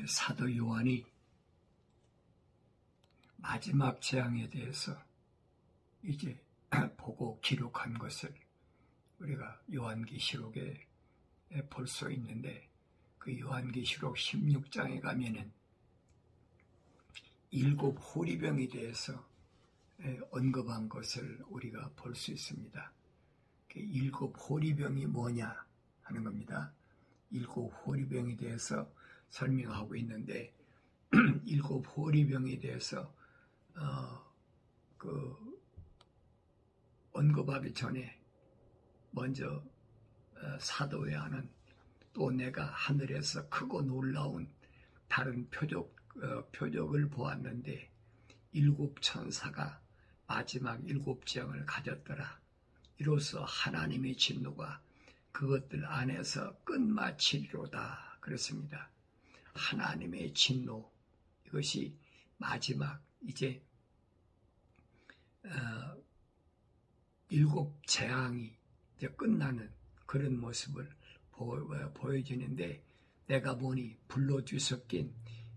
사도 요한이 마지막 재앙에 대해서 이제 보고 기록한 것을 우리가 요한계시록에 볼 수 있는데, 그 요한계시록 16장에 가면은 일곱 호리병에 대해서 언급한 것을 우리가 볼 수 있습니다. 그 일곱 호리병이 뭐냐 하는 겁니다. 일곱 호리병에 대해서 설명하고 있는데, 일곱 호리병에 대해서 언급하기 전에 먼저 사도 요한은 또 내가 하늘에서 크고 놀라운 다른 표적을 보았는데, 일곱 천사가 마지막 일곱 재앙을 가졌더라. 이로써 하나님의 진노가 그것들 안에서 끝마치리로다 그랬습니다. 하나님의 진노, 이것이 마지막 이제 일곱 재앙이 이제 끝나는 그런 모습을 보여지는데, 내가 보니 불로 뒤섞인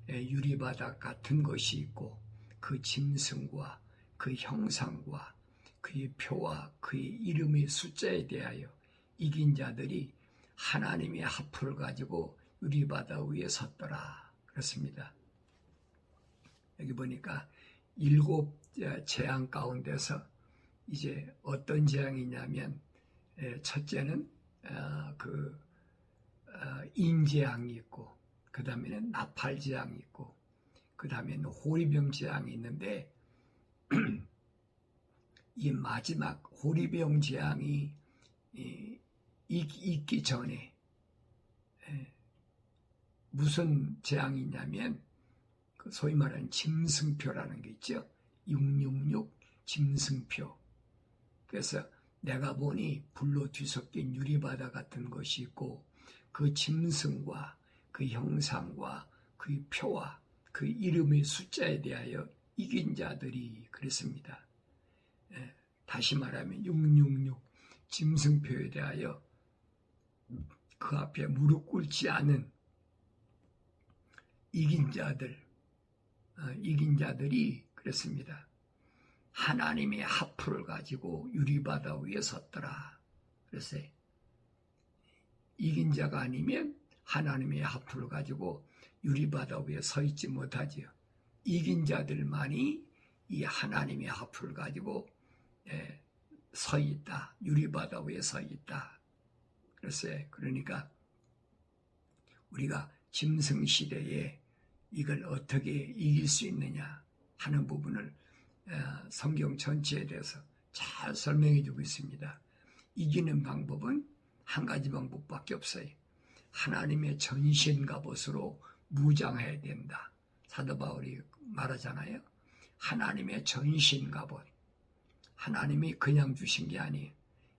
유리바닥 같은 것이 있고, 그 짐승과 그 형상과 그의 표와 그의 이름의 숫자에 대하여 이긴 자들이 하나님의 하프를 가지고 유리바닥 위에 섰더라 그렇습니다. 여기 보니까 일곱 재앙 가운데서 이제 어떤 재앙이냐면, 첫째는 인재앙이 있고, 그 다음에는 나팔재앙이 있고, 그 다음에는 호리병 재앙이 있는데, 이 마지막 호리병 재앙이 있기 전에 무슨 재앙이냐면, 소위 말하는 짐승표라는 게 있죠. 666 짐승표. 그래서 내가 보니 불로 뒤섞인 유리바다 같은 것이 있고, 그 짐승과 그 형상과 그 표와 그 이름의 숫자에 대하여 이긴 자들이 그랬습니다. 다시 말하면 666 짐승표에 대하여 그 앞에 무릎 꿇지 않은 이긴 자들이 그랬습니다. 하나님의 하프를 가지고 유리바다 위에 섰더라. 그래서 이긴 자가 아니면 하나님의 하프를 가지고 유리바다 위에 서 있지 못하지요. 이긴 자들만이 이 하나님의 하프를 가지고 서 있다. 유리바다 위에 서 있다. 그랬어요. 그러니까 우리가 짐승 시대에 이걸 어떻게 이길 수 있느냐 하는 부분을 성경 전체에 대해서 잘 설명해 주고 있습니다. 이기는 방법은 한 가지 방법밖에 없어요. 하나님의 전신 갑옷으로 무장해야 된다. 사도 바울이 말하잖아요. 하나님의 전신 갑옷. 하나님이 그냥 주신 게 아니에요.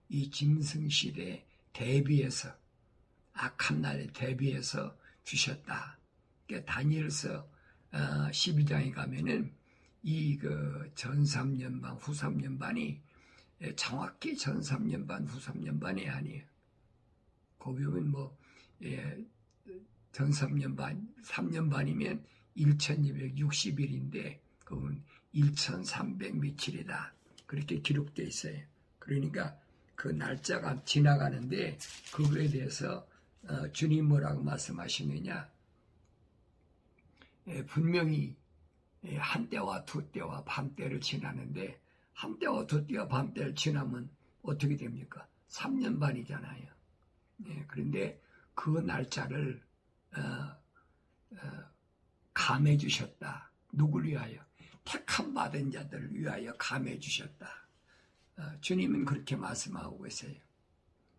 이 짐승 시대에 대비해서, 악한 날에 대비해서 주셨다. 그러니까 다니엘서 12장에 가면은 이 전 3년반, 후 3년반이 정확히 전 3년반, 후 3년반이 아니에요. 거기 보면 전 3년반, 3년반이면 1260일인데 그건 1300 며칠이다. 그렇게 기록되어 있어요. 그러니까 그 날짜가 지나가는데 그거에 대해서 주님 뭐라고 말씀하시느냐. 분명히 한때와 두때와 밤때를 지나는데, 한때와 두때와 밤때를 지나면 어떻게 됩니까? 3년 반이잖아요. 그런데 그 날짜를 감해 주셨다. 누굴 위하여? 택함 받은 자들을 위하여 감해 주셨다. 주님은 그렇게 말씀하고 계세요.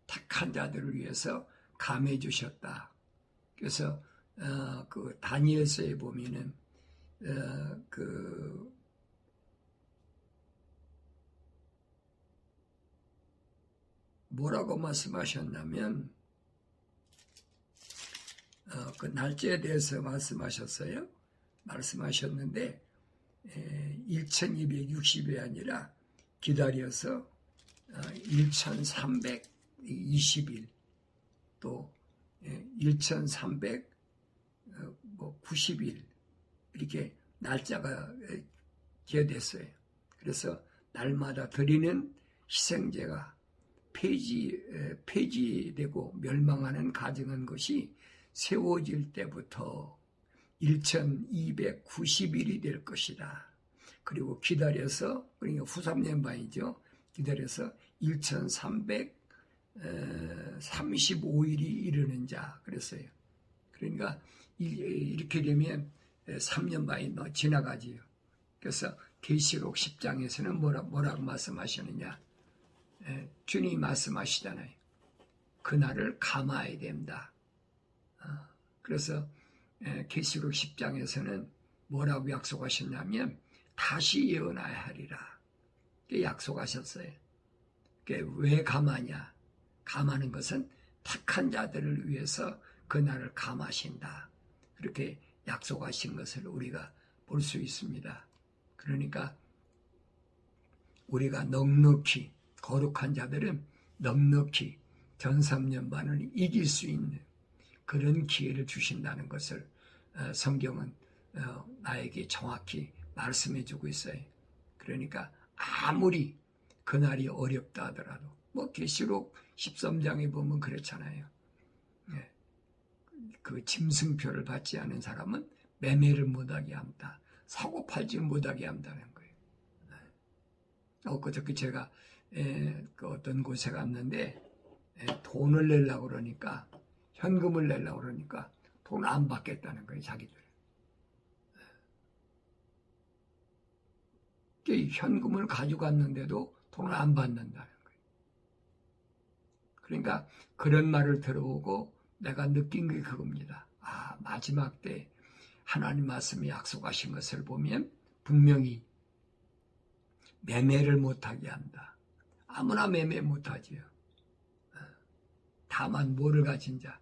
택한 자들을 위해서 감해 주셨다. 그래서 그 다니엘서에 보면은 뭐라고 말씀하셨냐면, 그 날짜에 대해서 말씀하셨는데 1260이 아니라 기다려서 1320일 또 1300 90일 이렇게 날짜가 기여됐어요. 그래서 날마다 드리는 희생제가 폐지되고 멸망하는 가증한 것이 세워질 때부터 1290일이 될 것이다. 그리고 기다려서, 그러니까 후 3년 반이죠. 기다려서 1335일이 이르는 자 그랬어요. 그러니까 이렇게 되면 3년 반이 지나가지요. 그래서 계시록 10장에서는 뭐라고 말씀하시느냐? 주님이 말씀하시잖아요. 그날을 감화해야 된다. 그래서 계시록 10장에서는 뭐라고 약속하셨냐면 다시 예언하여야 하리라. 약속하셨어요. 왜 감하냐? 감하는 것은 택한 자들을 위해서 그날을 감하신다. 그렇게 약속하신 것을 우리가 볼 수 있습니다. 그러니까 우리가 넉넉히 거룩한 자들은 넉넉히 전 3년 반을 이길 수 있는 그런 기회를 주신다는 것을 성경은 나에게 정확히 말씀해주고 있어요. 그러니까 아무리 그날이 어렵다 하더라도 계시록 13장에 보면 그렇잖아요. 그 짐승표를 받지 않은 사람은 매매를 못하게 한다. 사고 팔지 못하게 한다는 거예요. 그저께 제가 어떤 곳에 갔는데 돈을 내려고 그러니까 현금을 내려고 그러니까 돈 안 받겠다는 거예요. 자기들. 현금을 가져갔는데도 돈을 안 받는다는 거예요. 그러니까 그런 말을 들어보고 내가 느낀 게 그겁니다. 마지막 때 하나님 말씀이 약속하신 것을 보면 분명히 매매를 못하게 한다. 아무나 매매 못하지요. 다만 뭐를 가진 자,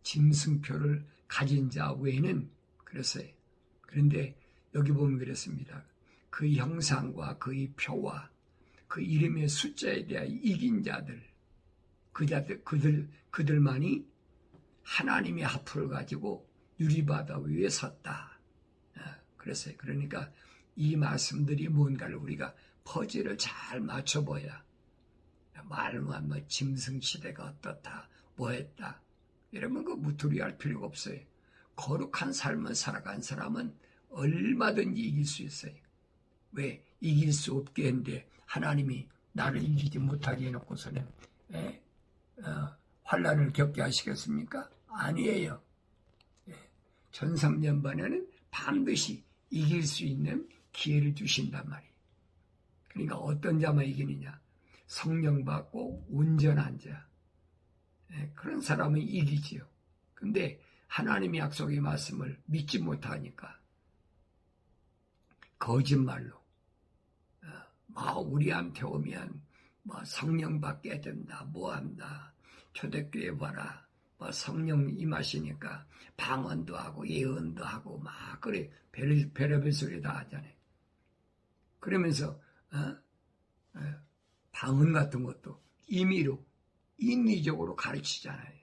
짐승표를 가진 자 외에는 그랬어요. 그런데 여기 보면 그랬습니다. 그 형상과 그의 표와 그 이름의 숫자에 대하여 이긴 자들, 그들만이 하나님의 하프를 가지고 유리바다 위에 섰다. 그랬어요. 그러니까 이 말씀들이 뭔가를 우리가 퍼즐을 잘 맞춰봐야 말만 짐승시대가 어떻다, 뭐했다 이러면 그 무투리할 필요가 없어요. 거룩한 삶을 살아간 사람은 얼마든지 이길 수 있어요. 왜? 이길 수 없게 했는데 하나님이 나를 이기지 못하게 해놓고서는 환난을 겪게 하시겠습니까? 아니에요. 전 3년 반에는 반드시 이길 수 있는 기회를 주신단 말이에요. 그러니까 어떤 자만 이기느냐? 성령 받고 온전한 자. 그런 사람은 이기지요. 근데 하나님의 약속의 말씀을 믿지 못하니까 거짓말로 우리한테 오면 성령 받게 된다, 뭐한다, 초대교회 봐라, 성령 임하시니까 방언도 하고 예언도 하고 그래 별의별 소리 다 하잖아요. 그러면서 방언 같은 것도 인위적으로 가르치잖아요.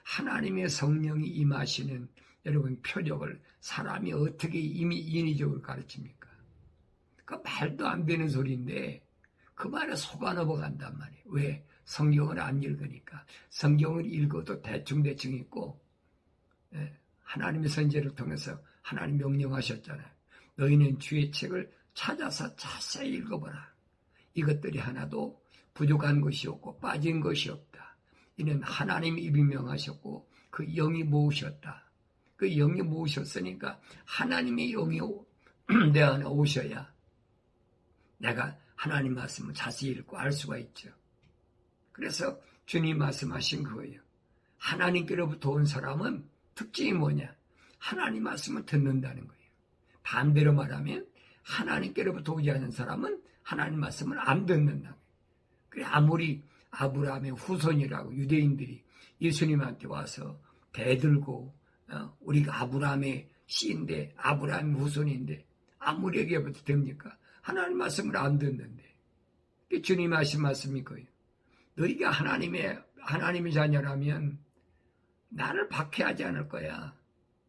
하나님의 성령이 임하시는 여러분 표적을 사람이 어떻게 인위적으로 가르칩니까? 그 말도 안 되는 소리인데 그 말에 속아 넘어간단 말이에요. 왜? 성경을 안 읽으니까. 성경을 읽어도 대충 읽고 하나님의 선지자를 통해서 하나님 명령하셨잖아요. 너희는 주의 책을 찾아서 자세히 읽어보라. 이것들이 하나도 부족한 것이 없고 빠진 것이 없다. 이는 하나님 입이 명하셨고 그 영이 모으셨다. 그 영이 모으셨으니까 하나님의 영이 내 안에 오셔야 내가 하나님 말씀을 자세히 읽고 알 수가 있죠. 그래서 주님 말씀하신 거예요. 하나님께로부터 온 사람은 특징이 뭐냐? 하나님 말씀을 듣는다는 거예요. 반대로 말하면 하나님께로부터 오지 않은 사람은 하나님 말씀을 안 듣는다는 거예요. 그래 아무리 아브라함의 후손이라고 유대인들이 예수님한테 와서 대들고 우리가 아브라함의 씨인데 아브라함의 후손인데 아무리 얘기해봐도 됩니까? 하나님 말씀을 안 듣는데 주님 하신 말씀이 거예요. 너희가 하나님의 자녀라면 나를 박해하지 않을 거야.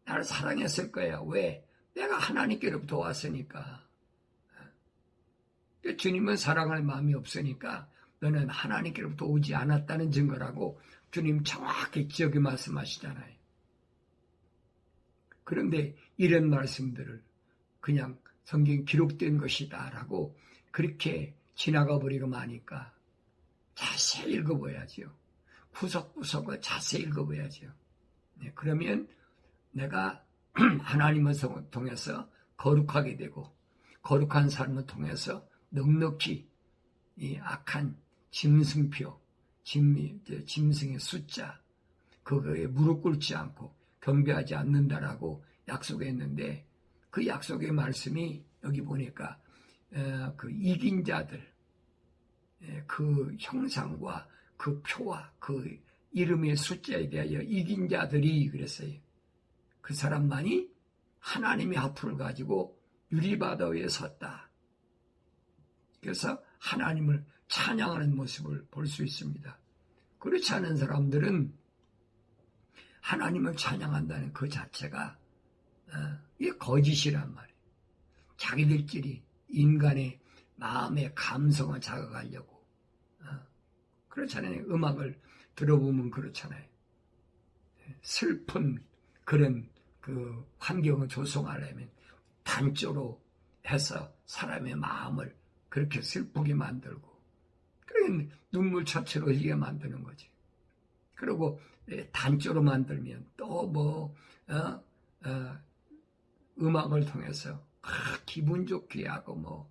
나를 사랑했을 거야. 왜? 내가 하나님께로부터 왔으니까. 주님은 사랑할 마음이 없으니까 너는 하나님께로부터 오지 않았다는 증거라고 주님 정확히 지역에 말씀하시잖아요. 그런데 이런 말씀들을 그냥 성경에 기록된 것이다 라고 그렇게 지나가 버리고 마니까 자세히 읽어봐야죠. 구석구석을 자세히 읽어봐야죠. 그러면 내가 하나님을 통해서 거룩하게 되고 거룩한 삶을 통해서 넉넉히 이 악한 짐승의 숫자 그거에 무릎 꿇지 않고 경배하지 않는다라고 약속했는데 그 약속의 말씀이 여기 보니까 그 이긴 자들 그 형상과 그 표와 그 이름의 숫자에 대하여 이긴 자들이 그랬어요. 그 사람만이 하나님의 하프를 가지고 유리바다 위에 섰다. 그래서 하나님을 찬양하는 모습을 볼 수 있습니다. 그렇지 않은 사람들은 하나님을 찬양한다는 그 자체가 이게 거짓이란 말이에요. 자기들끼리 인간의 마음의 감성을 자극하려고 그렇잖아요. 음악을 들어보면 그렇잖아요. 슬픈 그런 그 환경을 조성하려면 단조로 해서 사람의 마음을 그렇게 슬프게 만들고 그러니 눈물처치로 흘리게 만드는 거지. 그리고 단조로 만들면 또 음악을 통해서 기분 좋게 하고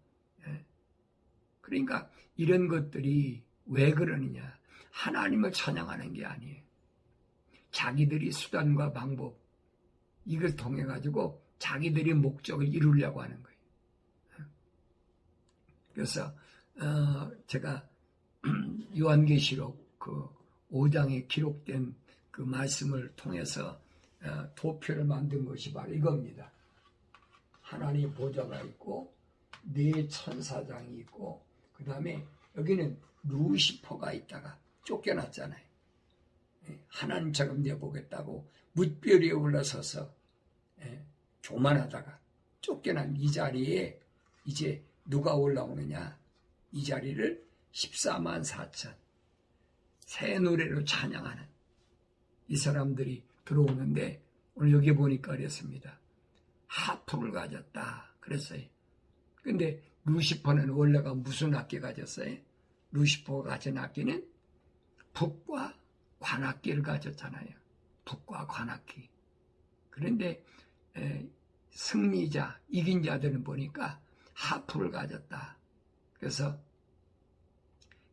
그러니까 이런 것들이 왜 그러느냐. 하나님을 찬양하는 게 아니에요. 자기들이 수단과 방법 이걸 통해 가지고 자기들이 목적을 이루려고 하는 거예요. 그래서 제가 요한계시록 그 5장에 기록된 그 말씀을 통해서 도표를 만든 것이 바로 이겁니다. 하나님 보좌가 있고 네 천사장이 있고 그 다음에 여기는 루시퍼가 있다가 쫓겨났잖아요. 하나님처럼 내보겠다고 뭇별 위에 올라서서 교만하다가 쫓겨난 이 자리에 이제 누가 올라오느냐. 이 자리를 14만 4천 새 노래로 찬양하는 이 사람들이 들어오는데 오늘 여기 보니까 그랬습니다. 하프를 가졌다 그랬어요. 근데 루시퍼는 원래가 무슨 악기 가졌어요? 루시퍼가 가진 악기는 북과 관악기를 가졌잖아요. 북과 관악기. 그런데 승리자, 이긴 자들은 보니까 하프를 가졌다. 그래서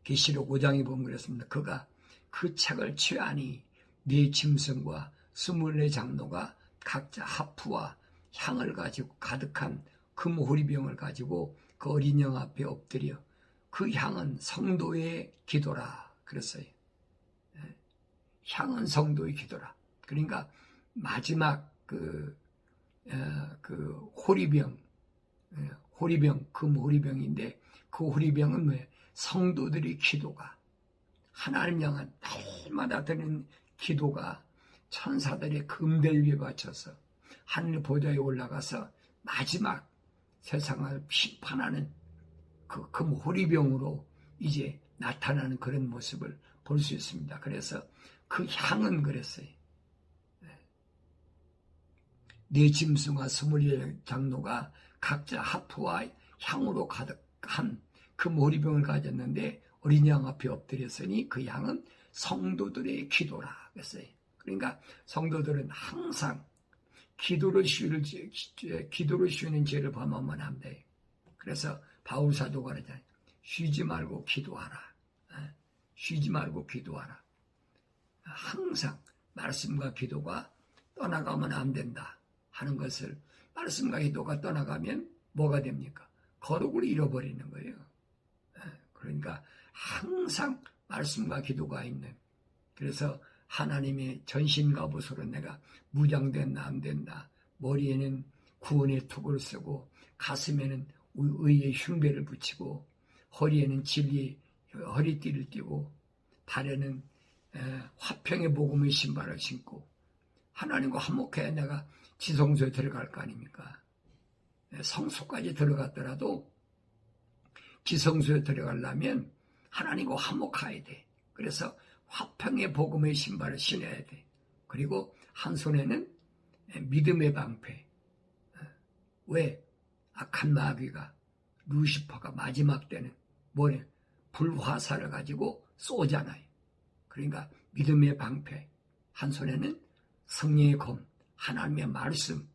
계시록 5장에 보면 그랬습니다. 그가 그 책을 취하니 네 짐승과 24장로가 각자 하프와 향을 가지고 가득한 금호리병을 가지고 그 어린 양 앞에 엎드려 그 향은 성도의 기도라 그랬어요. 향은 성도의 기도라. 그러니까 마지막 그 호리병, 금호리병인데 그 호리병은 뭐예요? 성도들의 기도가 하나님 향한 날마다 드는 기도가 천사들의 금대위에 바쳐서 하늘 보좌에 올라가서 마지막 세상을 심판하는 그 금호리병으로 이제 나타나는 그런 모습을 볼 수 있습니다. 그래서 그 향은 그랬어요. 네 짐승과 24장로가 각자 하프와 향으로 가득한 금호리병을 가졌는데 어린 양 앞에 엎드렸으니 그 향은 성도들의 기도라 그랬어요. 그러니까 성도들은 항상 기도로 쉬는 죄를 범하면 안 돼. 그래서 바울 사도가 그러잖아요. 쉬지 말고 기도하라. 쉬지 말고 기도하라. 항상 말씀과 기도가 떠나가면 안 된다 하는 것을 말씀과 기도가 떠나가면 뭐가 됩니까? 거룩을 잃어버리는 거예요. 그러니까 항상 말씀과 기도가 있는 그래서 하나님의 전신갑옷으로 내가 무장된 남된다. 머리에는 구원의 투구를 쓰고 가슴에는 의의 흉배를 붙이고 허리에는 진리의 허리띠를 띠고 발에는 화평의 복음의 신발을 신고 하나님과 화목해야 내가 지성소에 들어갈 거 아닙니까? 성소까지 들어갔더라도 지성소에 들어가려면 하나님과 화목해야 돼. 그래서 화평의 복음의 신발을 신어야 돼. 그리고 한 손에는 믿음의 방패. 왜? 악한 마귀가, 루시퍼가 마지막 때는 뭐래? 불화살을 가지고 쏘잖아요. 그러니까 믿음의 방패, 한 손에는 성령의 검, 하나님의 말씀,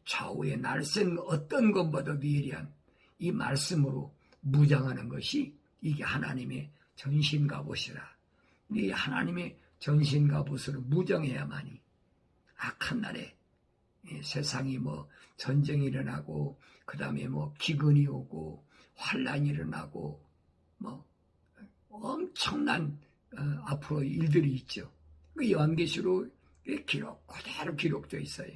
좌우에 날쌘 어떤 것보다도 예리한 이 말씀으로 무장하는 것이 이게 하나님의 전신갑옷이라. 이 하나님의 전신갑옷으로 무장해야만이 악한 날에 세상이 뭐 전쟁이 일어나고 그 다음에 뭐 기근이 오고 환란이 일어나고 뭐 엄청난 앞으로 일들이 있죠. 그 요한계시록 그대로 기록되어 있어요.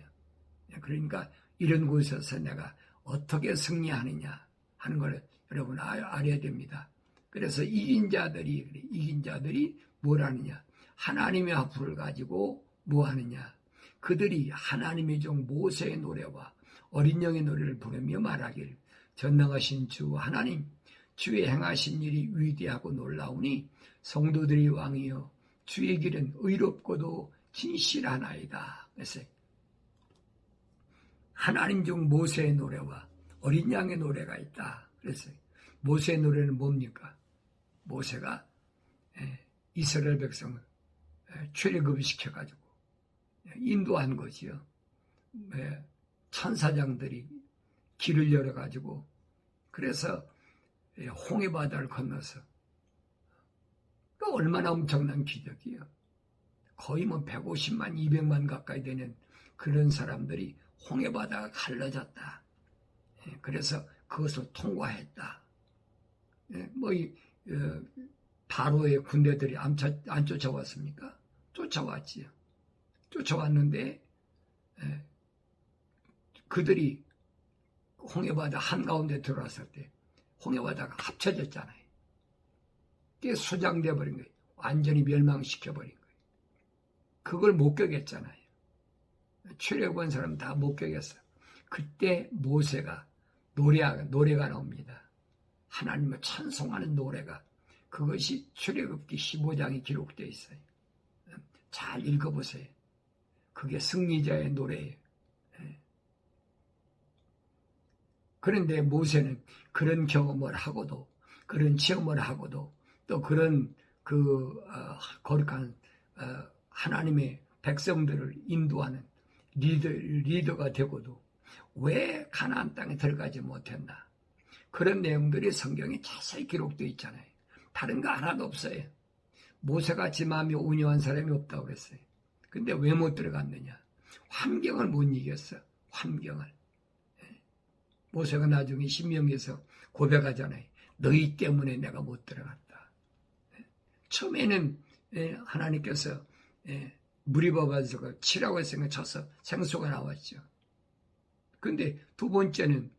그러니까 이런 곳에서 내가 어떻게 승리하느냐 하는 걸 여러분 알아야 됩니다. 그래서 이긴 자들이 뭘 하느냐? 하나님의 화풀을 가지고 뭐 하느냐? 그들이 하나님의 종 모세의 노래와 어린 양의 노래를 부르며 말하길, 전능하신 주 하나님, 주의 행하신 일이 위대하고 놀라우니 성도들이 왕이여 주의 길은 의롭고도 진실하나이다. 그래서 하나님 종 모세의 노래와 어린 양의 노래가 있다. 그래서 모세의 노래는 뭡니까? 모세가 이스라엘 백성을 출애굽시켜가지고 인도한 거지요. 천사장들이 길을 열어가지고 그래서 홍해바다를 건너서 얼마나 엄청난 기적이에요. 거의 뭐 150만, 200만 가까이 되는 그런 사람들이 홍해바다가 갈라졌다. 그래서 그것을 통과했다. 바로의 군대들이 안 쫓아왔습니까? 쫓아왔지요. 쫓아왔는데 그들이 홍해바다 한가운데 들어왔을 때 홍해바다가 합쳐졌잖아요. 그게 수장돼 버린 거예요. 완전히 멸망시켜버린 거예요. 그걸 목격했잖아요. 출애굽한 사람 다 목격했어요. 그때 모세가 노래가 나옵니다. 하나님을 찬송하는 노래가, 그것이 출애굽기 15장에 기록되어 있어요. 잘 읽어보세요. 그게 승리자의 노래예요. 그런데 모세는 그런 경험을 하고도, 그런 체험을 하고도, 또 그런 거룩한 하나님의 백성들을 인도하는 리더가 되고도 왜 가나안 땅에 들어가지 못했나? 그런 내용들이 성경에 자세히 기록되어 있잖아요. 다른 거 하나도 없어요. 모세같이 마음이 온유한 사람이 없다고 그랬어요. 근데 왜 못 들어갔느냐? 환경을 못 이겼어. 환경을. 모세가 나중에 신명기에서 고백하잖아요. 너희 때문에 내가 못 들어갔다. 처음에는 하나님께서 무리바바에서 치라고 했으니까 쳐서 생수가 나왔죠. 근데 두 번째는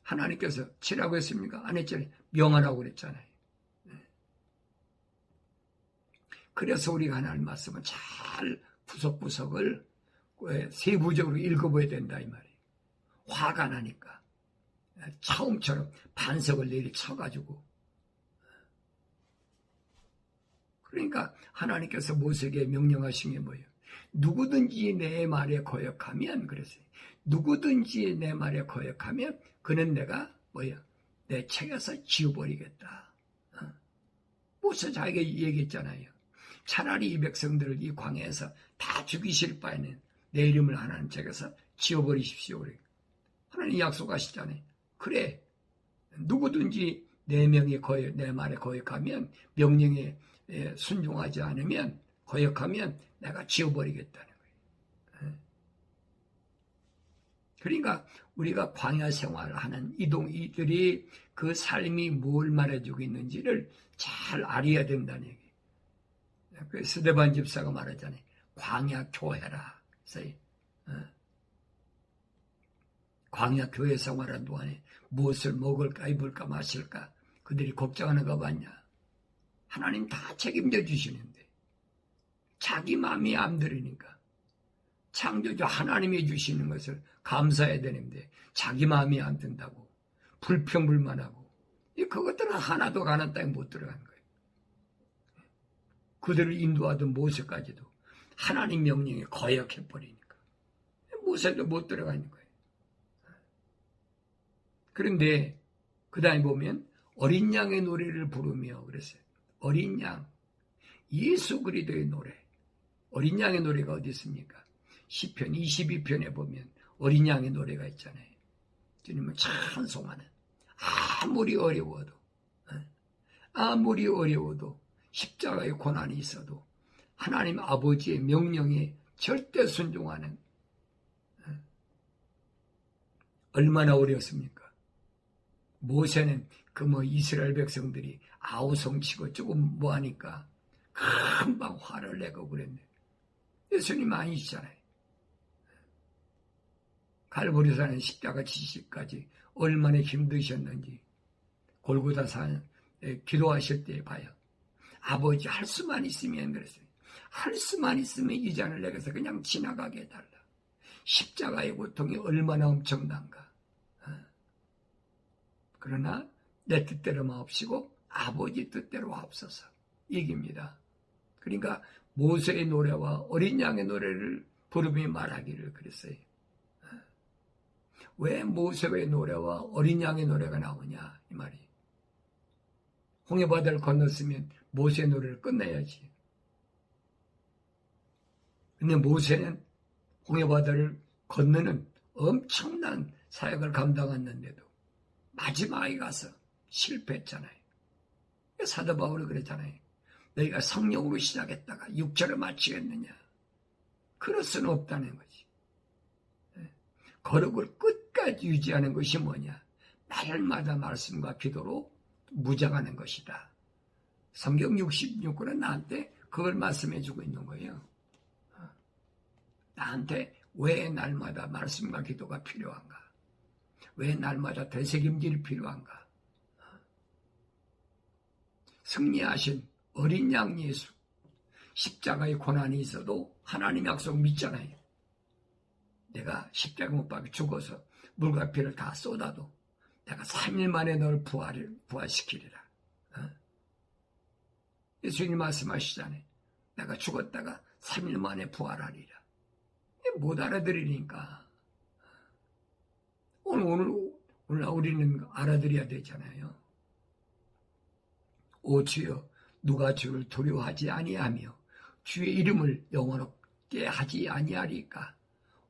하나님께서 치라고 했습니까? 안 했잖아요. 명하라고 그랬잖아요. 그래서 우리가 하나님 말씀을 잘 구석구석을 세부적으로 읽어봐야 된다 이 말이에요. 화가 나니까 처음처럼 반석을 내리쳐가지고, 그러니까 하나님께서 모세에게 명령하신 게 뭐예요? 누구든지 내 말에 거역하면, 그랬어요. 누구든지 내 말에 거역하면 그는 내가 내 책에서 지워버리겠다. 모세 자기가 얘기했잖아요. 차라리 이 백성들을 이 광야에서 다 죽이실 바에는 내 이름을 하나님 책에서 지워버리십시오. 그래. 하나님 약속하시잖아요. 그래, 누구든지 내 말에 거역하면, 명령에 순종하지 않으면, 거역하면 내가 지워버리겠다는 거예요. 그러니까 우리가 광야 생활을 하는 이들이 그 삶이 뭘 말해주고 있는지를 잘 알아야 된다는 얘기예요. 그 스데반 집사가 말하잖아요. 광야 교회라. 광야 교회 생활하는 동안에 무엇을 먹을까, 입을까, 마실까 그들이 걱정하는 거 봤냐? 하나님 다 책임져 주시는데 자기 마음이 안 들으니까 창조주 하나님이 주시는 것을 감사해야 되는데 자기 마음이 안 든다고 불평불만하고 그것들은 하나도 가나안 땅에 못 들어간 거예요. 그들을 인도하던 모세까지도 하나님 명령에 거역해버리니까 모세도 못 들어가는 거예요. 그런데 그 다음에 보면 어린 양의 노래를 부르며 그랬어요. 어린 양, 예수 그리스도의 노래. 어린 양의 노래가 어디 있습니까? 시편 22편에 보면 어린 양의 노래가 있잖아요. 주님을 찬송하는, 아무리 어려워도 십자가의 고난이 있어도 하나님 아버지의 명령에 절대 순종하는, 얼마나 어려웠습니까? 모세는 이스라엘 백성들이 아우성치고 조금 뭐하니까 금방 화를 내고 그랬네. 예수님 아니시잖아요. 갈보리산의 십자가 지시까지 얼마나 힘드셨는지 골고다산 기도하실 때 봐요. 아버지 할 수만 있으면 그랬어요. 할 수만 있으면 이 잔을 내게서 그냥 지나가게 해달라. 십자가의 고통이 얼마나 엄청난가. 그러나 내 뜻대로 마옵시고 아버지 뜻대로 하옵소서. 얘기입니다. 그러니까 모세의 노래와 어린 양의 노래를 부르며 말하기를 그랬어요. 왜 모세의 노래와 어린 양의 노래가 나오냐 이 말이. 홍해바다를 건넜으면 모세의 노래를 끝내야지. 근데 모세는 홍해바다를 건너는 엄청난 사역을 감당했는데도 마지막에 가서 실패했잖아요. 사도 바울이 그랬잖아요. 너희가 성령으로 시작했다가 육체로 마치겠느냐. 그럴 수는 없다는 거지. 거룩을 끝까지 유지하는 것이 뭐냐. 날마다 말씀과 기도로 무장하는 것이다. 성경 66권은 나한테 그걸 말씀해주고 있는 거예요. 나한테 왜 날마다 말씀과 기도가 필요한가? 왜 날마다 되새김질이 필요한가? 승리하신 어린 양 예수, 십자가의 고난이 있어도 하나님 약속 믿잖아요. 내가 십자가 못 박혀 죽어서 물과 피를 다 쏟아도 내가 3일 만에 널 부활시키리라. 예수님 말씀하시잖아요. 내가 죽었다가 3일 만에 부활하리라. 못 알아들으니까 오늘 우리는 알아들어야 되잖아요. 오 주여, 누가 주를 두려워하지 아니하며 주의 이름을 영원롭게 하지 아니하리까.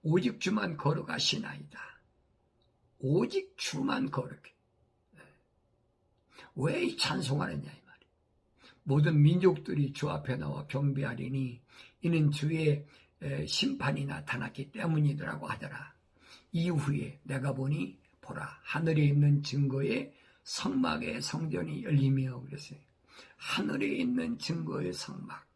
오직 주만 걸어가시나이다. 오직 주만 걸어게. 왜 이 찬송하느냐 이 말이야. 모든 민족들이 주 앞에 나와 경배하리니 이는 주의 심판이 나타났기 때문이더라고 하더라. 이후에 내가 보니 보라, 하늘에 있는 증거의 성막의 성전이 열리며 그랬어요. 하늘에 있는 증거의 성막.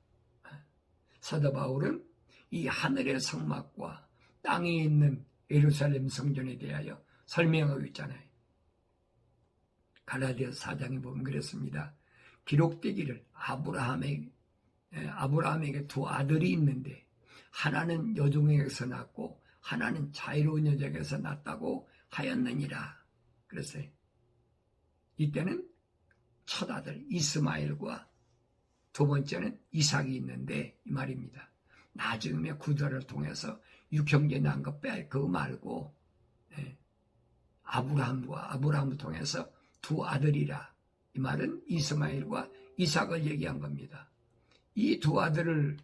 사도 바울은 이 하늘의 성막과 땅에 있는 예루살렘 성전에 대하여 설명하고 있잖아요. 갈라디아서 4장에 보면 그랬습니다. 기록되기를 아브라함에게 두 아들이 있는데 하나는 여종에게서 낳고 하나는 자유로운 여자에게서 낳았다고 하였느니라. 그랬어요. 이때는 첫 아들 이스마엘과 두 번째는 이삭이 있는데 이 말입니다. 나중에 구절을 통해서 육형제 난 것 그거 말고 아브라함을 통해서 두 아들이라. 이 말은 이스마엘과 이삭을 얘기한 겁니다. 이 두 아들을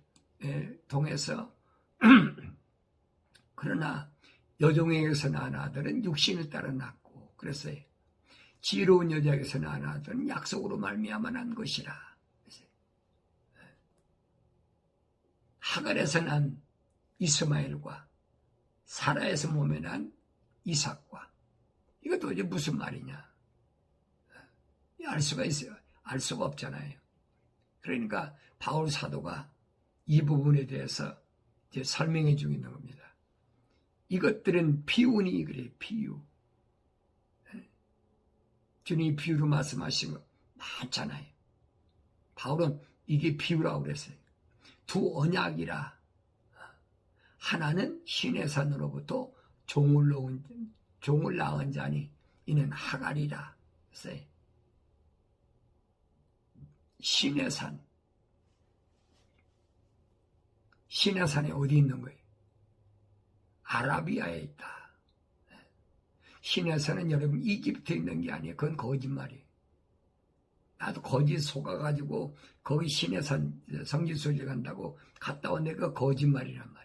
통해서 그러나 여종에게서 낳은 아들은 육신을 따라 낳고 그랬어요. 지혜로운 여자에게서 낳은 아들은 약속으로 말미암아 난 것이라. 하갈에서 난 이스마엘과 사라에서 몸에 난 이삭과 이것도 이제 무슨 말이냐? 알 수가 있어요. 알 수가 없잖아요. 그러니까 바울 사도가 이 부분에 대해서 이제 설명해 주고 있는 겁니다. 이것들은 비유니 그래요. 비유. 주님이 비유로 말씀하신 거 많잖아요. 바울은 이게 비유라고 그랬어요. 두 언약이라. 하나는 시내산으로부터 종을 낳은 자니 이는 하갈이라 했어요. 시내산이 어디 있는 거예요? 아라비아에 있다. 시내산은 여러분 이집트에 있는 게 아니에요. 그건 거짓말이에요. 나도 거짓 속아가지고 거기 시내산 성지순례 간다고 갔다 온 데가 거짓말이란 말이에요.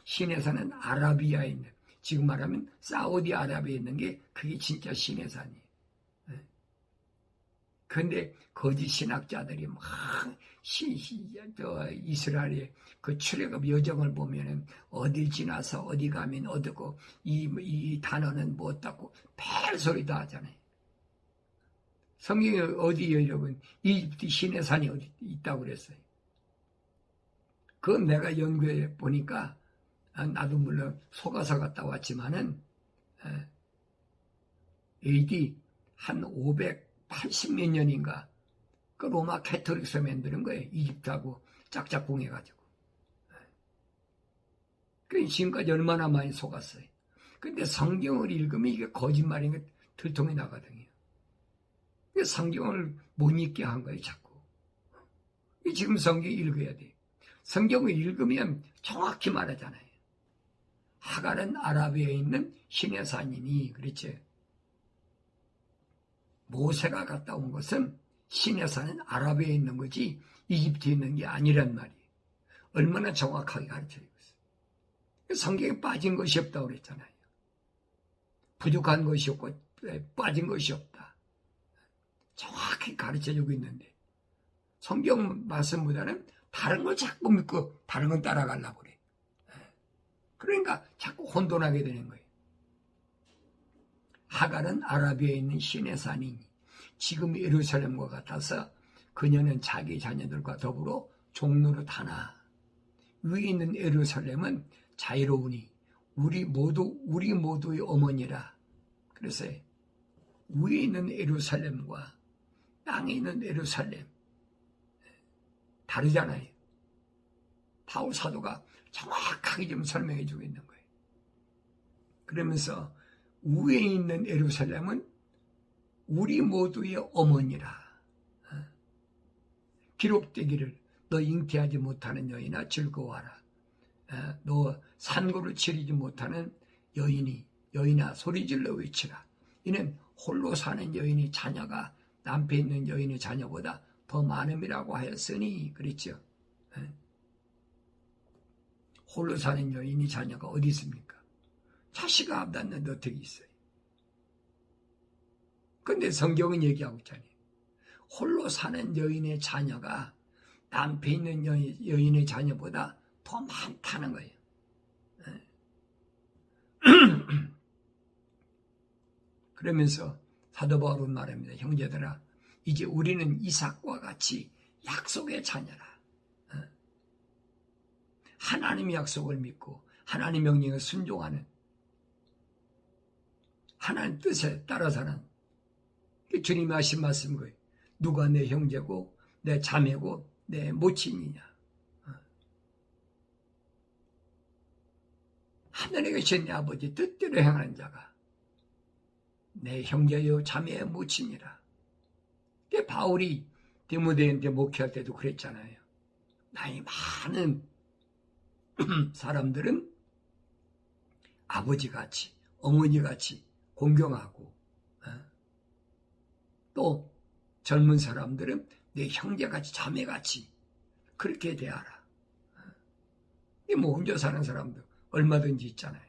시내산은 아라비아에 있는, 지금 말하면 사우디아라비아에 있는 게 그게 진짜 시내산이에요. 그런데 거짓 신학자들이 막 이스라엘의 그 출애굽 여정을 보면은 어딜 지나서 어디 가면 어디고 이 단어는 뭐 어떻고 벨소리도 하잖아요. 성경에 어디에 여러분 이집트 시내산이 어디 있다고 그랬어요. 그건 내가 연구해 보니까 나도 물론 속아서 갔다 왔지만은 AD 한 580몇 년인가 그 로마 캐토릭서 만드는 거예요. 이집트하고 짝짝꿍해가지고. 그 지금까지 얼마나 많이 속았어요. 근데 성경을 읽으면 이게 거짓말인 게 들통이 나거든요. 성경을 못 읽게 한 거예요, 자꾸. 지금 성경 읽어야 돼. 성경을 읽으면 정확히 말하잖아요. 하갈은 아라비아에 있는 시내산이니, 그렇지? 모세가 갔다 온 것은 시내산은 아라비아에 있는 거지 이집트에 있는 게 아니란 말이에요. 얼마나 정확하게 가르쳐주고 있어요. 성경에 빠진 것이 없다고 그랬잖아요. 부족한 것이 없고 빠진 것이 없다. 정확히 가르쳐주고 있는데 성경 말씀보다는 다른 걸 자꾸 믿고 다른 건 따라가려고 그래. 그러니까 자꾸 혼돈하게 되는 거예요. 하갈은 아라비아에 있는 시내산이니 지금 예루살렘과 같아서 그녀는 자기 자녀들과 더불어 종로로 타나 위에 있는 예루살렘은 자유로우니 우리 모두의 어머니라. 그래서 위에 있는 예루살렘과 땅에 있는 예루살렘 다르잖아요. 바울 사도가 정확하게 좀 설명해 주고 있는 거예요. 그러면서 위에 있는 예루살렘은 우리 모두의 어머니라. 기록되기를 너 잉태하지 못하는 여인아 즐거워하라. 너 산고를 치르지 못하는 여인아 소리질러 외치라. 이는 홀로 사는 여인의 자녀가 남편 있는 여인의 자녀보다 더 많음이라고 하였으니 그랬죠. 홀로 사는 여인의 자녀가 어디 있습니까? 자식아 낳는데 어떻게 있어요? 근데 성경은 얘기하고 있잖아요. 홀로 사는 여인의 자녀가 남편 있는 여인의 자녀보다 더 많다는 거예요. 그러면서 사도 바울은 말합니다. 형제들아, 이제 우리는 이삭과 같이 약속의 자녀라. 하나님의 약속을 믿고 하나님 명령에 순종하는 하나님 뜻에 따라 사는 주님이 하신 말씀 거예요. 누가 내 형제고 내 자매고 내 모친이냐. 하늘에 계신 내 아버지 뜻대로 행하는 자가 내 형제요 자매의 모친이라. 바울이 디모데한테 목회할 때도 그랬잖아요. 나이 많은 사람들은 아버지같이 어머니같이 공경하고 또 젊은 사람들은 내 형제같이 자매같이 그렇게 대하라. 뭐 혼자 사는 사람도 얼마든지 있잖아요.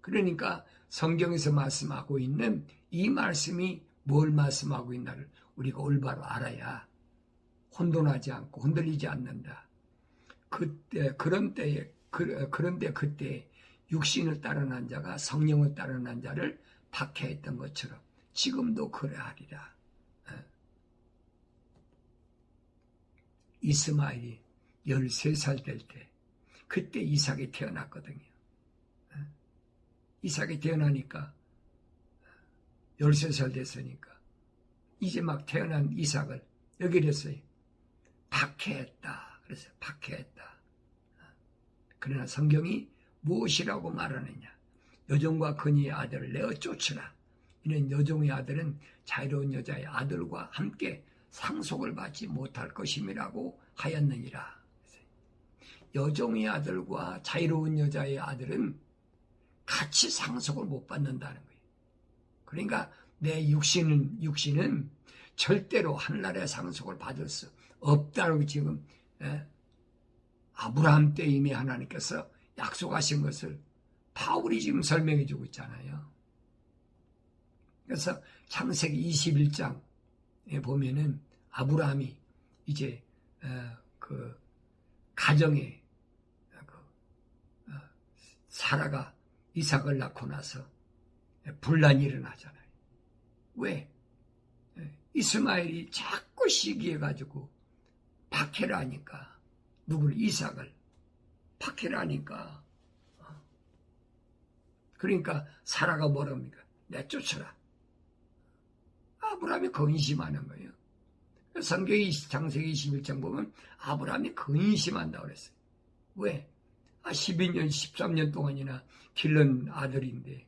그러니까 성경에서 말씀하고 있는 이 말씀이 뭘 말씀하고 있나를 우리가 올바로 알아야 혼돈하지 않고 흔들리지 않는다. 그런데 그때 육신을 따르는 자가 성령을 따르는 자를 박해했던 것처럼 지금도 그러하리라. 이스마엘이 13살 될 때 그때 이삭이 태어났거든요. 이삭이 태어나니까 13살 됐으니까 이제 막 태어난 이삭을 여기 이랬어요. 박해했다. 그래서 박해했다. 그러나 성경이 무엇이라고 말하느냐? 여종과 그니의 아들을 내어 쫓으라. 이는 여종의 아들은 자유로운 여자의 아들과 함께 상속을 받지 못할 것임이라고 하였느니라. 여종의 아들과 자유로운 여자의 아들은 같이 상속을 못 받는다는 거예요. 그러니까 내 육신은 절대로 한나라의 상속을 받을 수 없다고 지금 아브라함 때 이미 하나님께서 약속하신 것을 바울이 지금 설명해 주고 있잖아요. 그래서 창세기 21장에 보면은 아브라함이 이제 그 가정에 사라가 이삭을 낳고 나서 분란이 일어나잖아요. 왜? 이스마엘이 자꾸 시기해가지고 박해를 하니까, 누구를? 이삭을 박해를 하니까, 그러니까 사라가 뭐랍니까? 내쫓아라. 아브라함이 근심하는 거예요. 성경이 창세기 21장 보면 아브라함이 근심한다고 그랬어요. 왜? 12년, 13년 동안이나 길른 아들인데,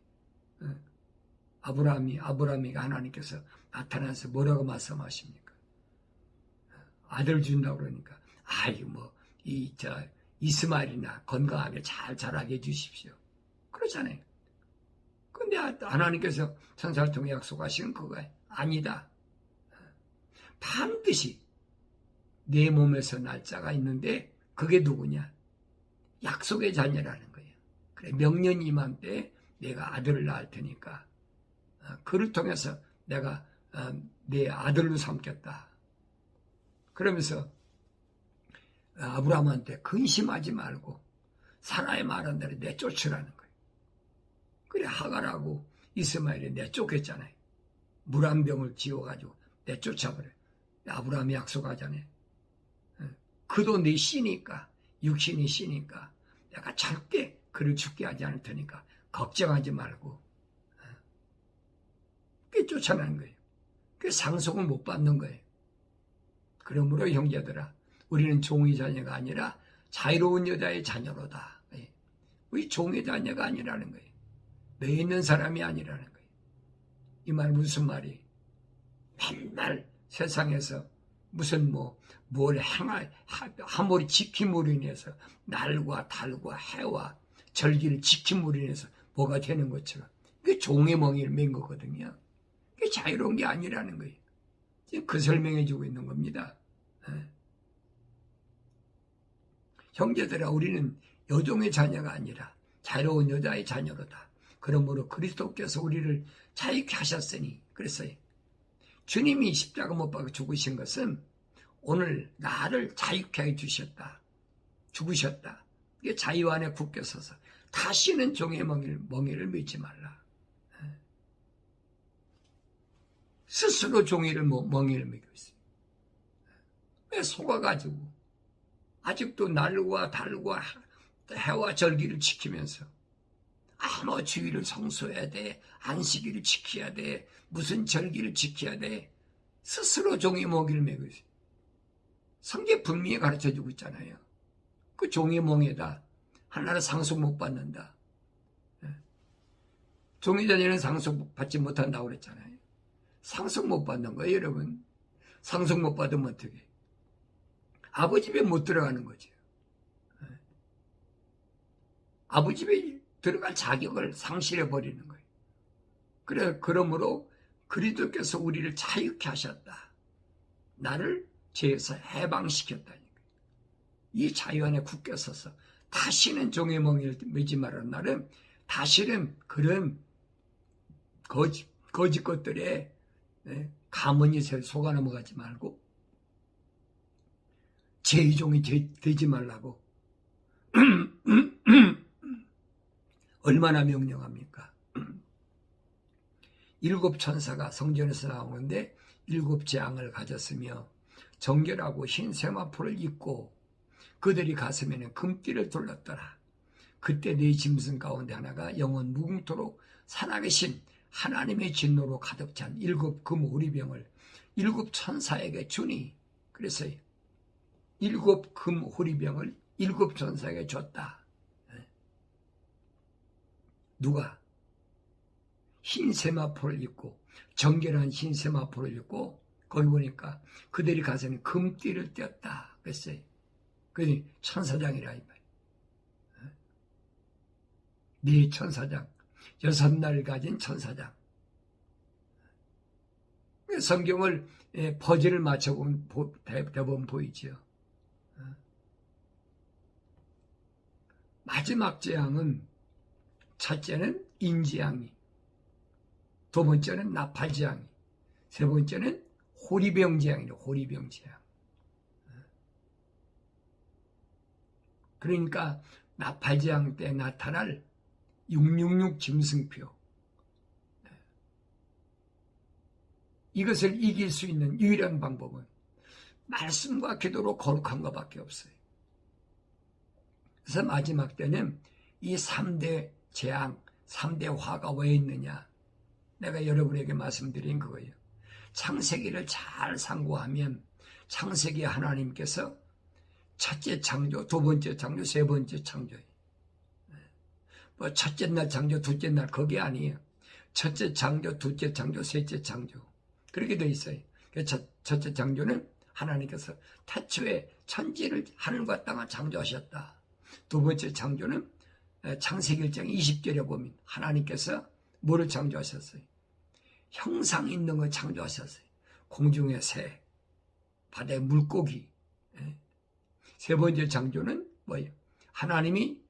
아브라함이가 하나님께서 나타나서 뭐라고 말씀하십니까? 아들 준다고 그러니까, 이스마엘이나 건강하게 잘 자라게 해주십시오. 그렇잖아요. 근데 하나님께서 천사를 통해 약속하시는 그거예요. 아니다. 반드시 내 몸에서 날짜가 있는데, 그게 누구냐? 약속의 자녀라는 거예요. 그래, 명년 이맘때 내가 아들을 낳을 테니까 그를 통해서 내가 내 아들로 삼겠다. 그러면서 아브라함한테 근심하지 말고 사라의 말한 대로 내쫓으라는 거예요. 그래, 하갈하고 이스마엘이 내쫓겠잖아요. 물 한 병을 지어가지고 내쫓아버려요. 아브라함이 약속하잖아요. 그도 네 씨니까, 육신이 씨니까 내가 절대 그를 죽게 하지 않을 테니까 걱정하지 말고. 그게 쫓아내는 거예요. 그게 상속을 못 받는 거예요. 그러므로 형제들아, 우리는 종의 자녀가 아니라 자유로운 여자의 자녀로다. 우리 종의 자녀가 아니라는 거예요. 매 있는 사람이 아니라는 거예요. 이 말 무슨 말이? 맨날 세상에서 무슨 뭘 하모리 지킴으로 인해서 날과 달과 해와 절기를 지킴으로 인해서 뭐가 되는 것처럼, 그게 종의 멍에를 맨 거거든요. 그게 자유로운 게 아니라는 거예요. 지금 그 설명해 주고 있는 겁니다. 형제들아, 우리는 여종의 자녀가 아니라 자유로운 여자의 자녀로다. 그러므로 그리스도께서 우리를 자유케 하셨으니, 그랬어요. 주님이 십자가 못 박아 죽으신 것은 오늘 나를 자유케 해 주셨다. 죽으셨다. 이게 자유 안에 굳게 서서 다시는 종의 멍에를 매지 말라. 스스로 종의 멍에를 매고 있어요. 왜 속아가지고 아직도 날과 달과 해와 절기를 지키면서 주일을 성수해야 돼, 안식일을 지켜야 돼, 무슨 절기를 지켜야 돼, 스스로 종의 멍에를 매고 있어요. 성경 분명히 가르쳐주고 있잖아요. 그 종의 멍에다 하나는 상속 못 받는다. 종의 자녀는 상속 받지 못한다고 그랬잖아요. 상속 못 받는 거예요, 여러분. 상속 못 받으면 어떻게? 아버지 집에 못 들어가는 거죠. 아버지 집에 들어갈 자격을 상실해 버리는 거예요. 그러므로 그리스도께서 우리를 자유케 하셨다. 나를 죄에서 해방시켰다니까. 이 자유 안에 굳게 서서 다시는 종의 멍에를 매지 말라는 날은 다시는 그런 거짓 것들에 가문이세 속아 넘어가지 말고 죄의 종이 되지 말라고. 얼마나 명령합니까? 7 천사가 성전에서 나오는데 7 재앙을 가졌으며 정결하고 흰 세마포를 입고 그들이 가슴에는 금띠를 둘렀더라. 그때 네 짐승 가운데 하나가 영원 무궁토록 살아계신 하나님의 진노로 가득 찬 7 금 호리병을 7 천사에게 주니, 그래서 7 금 호리병을 7 천사에게 줬다. 누가? 흰 세마포를 입고, 정결한 흰 세마포를 입고, 거기 보니까 그들이 가서는 금띠를 띄었다 그랬어요. 그러니 천사장이라 이 말이에요. 네 천사장, 6날 가진 천사장. 성경을 퍼즐을 맞춰보면 대부분 보이죠. 마지막 재앙은 첫째는 인재앙이, 두 번째는 나팔재앙이, 세 번째는 호리병재앙이에요. 호리병재앙. 그러니까 나팔재앙 때 나타날 666 짐승표, 이것을 이길 수 있는 유일한 방법은 말씀과 기도로 거룩한 것밖에 없어요. 그래서 마지막 때는 이 3대 재앙, 3대 화가 왜 있느냐, 내가 여러분에게 말씀드린 그거예요. 창세기를 잘 상고하면 창세기 하나님께서 첫째 창조, 두 번째 창조, 세 번째 창조예요. 뭐 첫째 날 창조, 둘째 날 그게 아니에요. 첫째 창조, 둘째 창조, 셋째 창조, 그렇게 돼 있어요. 첫째 창조는 하나님께서 태초에 천지를, 하늘과 땅을 창조하셨다. 두 번째 창조는 창세기 1장 20절에 보면 하나님께서 뭐를 창조하셨어요? 형상 있는 걸 창조하셨어요. 공중의 새, 바다의 물고기. 세 번째 창조는 뭐예요? 하나님이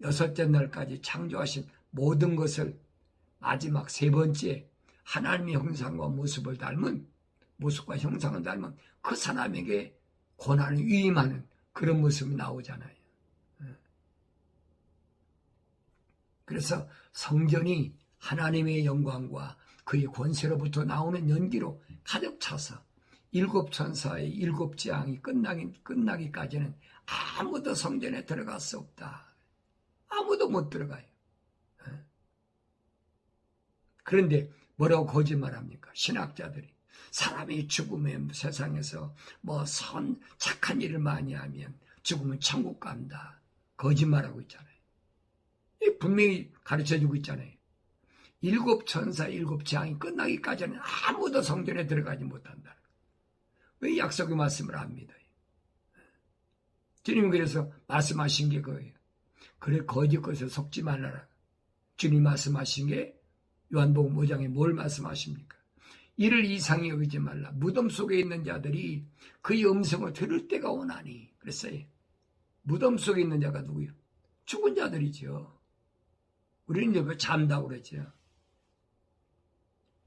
6째 날까지 창조하신 모든 것을 마지막 세 번째 하나님의 형상과 모습을 닮은, 모습과 형상을 닮은 그 사람에게 고난을 위임하는 그런 모습이 나오잖아요. 그래서 성전이 하나님의 영광과 그의 권세로부터 나오는 연기로 가득 차서 7천사의 7재앙이 끝나기까지는 아무도 성전에 들어갈 수 없다. 아무도 못 들어가요. 그런데 뭐라고 거짓말합니까? 신학자들이 사람이 죽으면 세상에서 착한 일을 많이 하면 죽으면 천국 간다. 거짓말하고 있잖아요. 분명히 가르쳐주고 있잖아요. 7천사 7재앙이 끝나기까지는 아무도 성전에 들어가지 못한다. 왜 약속의 말씀을 합니다. 주님은 그래서 말씀하신 게 그거예요. 그래 거짓 것에 속지 말라라. 주님 말씀하신 게 요한복음 5장에 뭘 말씀하십니까? 이를 이상히 여기지 말라. 무덤 속에 있는 자들이 그의 음성을 들을 때가 오나니. 그랬어요. 무덤 속에 있는 자가 누구예요? 죽은 자들이죠. 우리는 여기 잠다고 그랬죠.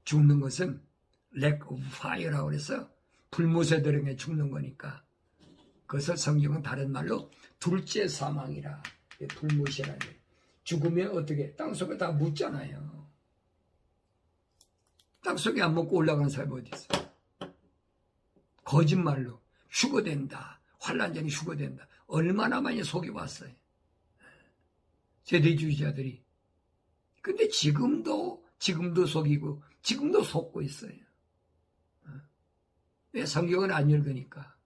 죽는 것은 lack of fire라고 그래서 불못에 들어가 죽는 거니까, 그것을 성경은 다른 말로 둘째 사망이라, 불못이라는 거예요. 죽으면 어떻게? 땅속에 다 묻잖아요. 땅속에 안 먹고 올라가는 사람이 어디 있어요? 거짓말로 휴거된다. 환난 전에 휴거된다. 얼마나 많이 속여왔어요. 세대주의자들이. 근데 지금도 속이고 지금도 속고 있어요. 왜? 성경을 안 읽으니까.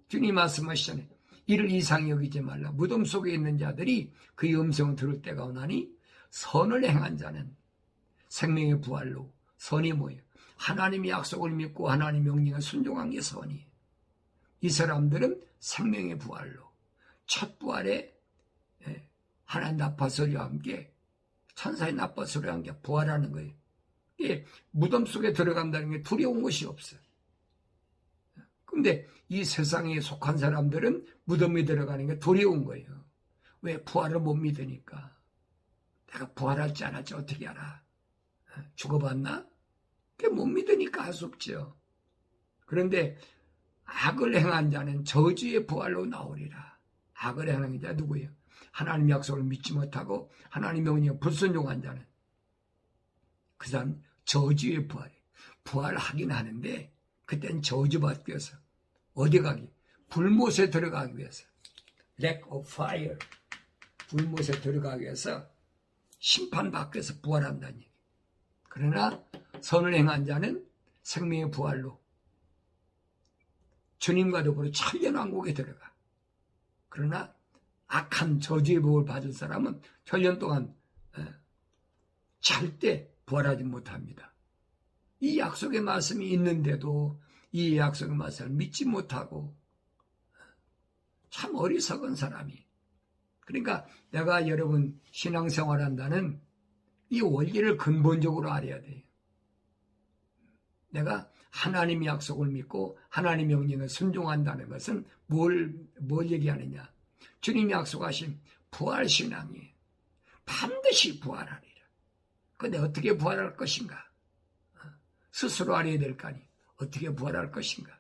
주님 말씀하시잖아요. 이를 이상히 여기지 말라. 무덤 속에 있는 자들이 그의 음성을 들을 때가 오나니 선을 행한 자는 생명의 부활로. 선이 뭐예요? 하나님의 약속을 믿고 하나님 명령에 순종한 게 선이에요. 이 사람들은 생명의 부활로, 첫 부활에 하나님 나팔소리와 함께, 천사의 나팔소리와 함께 부활하는 거예요. 예, 무덤 속에 들어간다는 게 두려운 것이 없어요. 근데 이 세상에 속한 사람들은 무덤에 들어가는 게 두려운 거예요. 왜? 부활을 못 믿으니까. 내가 부활할지 안 할지 어떻게 알아? 죽어봤나? 그게 못 믿으니까 할 수 없죠. 그런데 악을 행한 자는 저주의 부활로 나오리라. 악을 행하는 자 누구예요? 하나님 약속을 믿지 못하고 하나님 명령에 불순종한 자는 그 사람 저주의 부활이에요. 부활하긴 하는데 그때는 저주받기 위해서 어디 가기? 불못에 들어가기 위해서, lack of fire, 불못에 들어가기 위해서 심판받기 위해서 부활한다는 얘기. 그러나 선을 행한 자는 생명의 부활로 주님과 더불어 천년왕국에 들어가. 그러나 악한 저주의 복을 받은 사람은 천년 동안 절대 부활하지 못합니다. 이 약속의 말씀이 있는데도 이 약속의 말씀을 믿지 못하고 참 어리석은 사람이. 그러니까 내가 여러분 신앙생활한다는 이 원리를 근본적으로 알아야 돼요. 내가 하나님의 약속을 믿고 하나님의 명령에 순종한다는 것은 뭘 얘기하느냐. 주님이 약속하신 부활신앙이에요. 반드시 부활하리라. 근데 어떻게 부활할 것인가? 스스로 알아야 될 거 아니. 어떻게 부활할 것인가?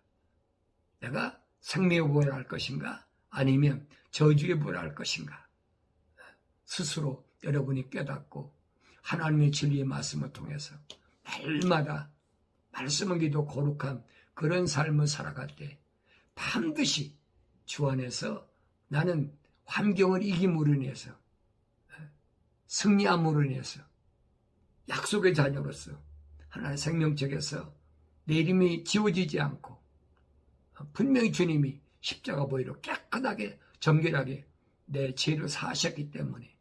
내가 생명에 부활할 것인가? 아니면 저주에 부활할 것인가? 스스로 여러분이 깨닫고 하나님의 진리의 말씀을 통해서 날마다 말씀을 기도 거룩한 그런 삶을 살아갈 때 반드시 주 안에서 나는 환경을 이김으로 인해서 승리함으로 인해서 약속의 자녀로서 하나님의 생명책에서 내 이름이 지워지지 않고 분명히 주님이 십자가 보혈로 깨끗하게 정결하게 내 죄를 사하셨기 때문에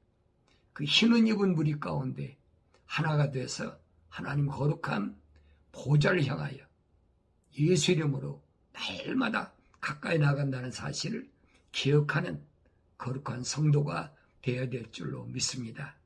그 흰옷 입은 무리 가운데 하나가 돼서 하나님 거룩한 보좌를 향하여 예수 이름으로 날마다 가까이 나간다는 사실을 기억하는 거룩한 성도가 되어야 될 줄로 믿습니다.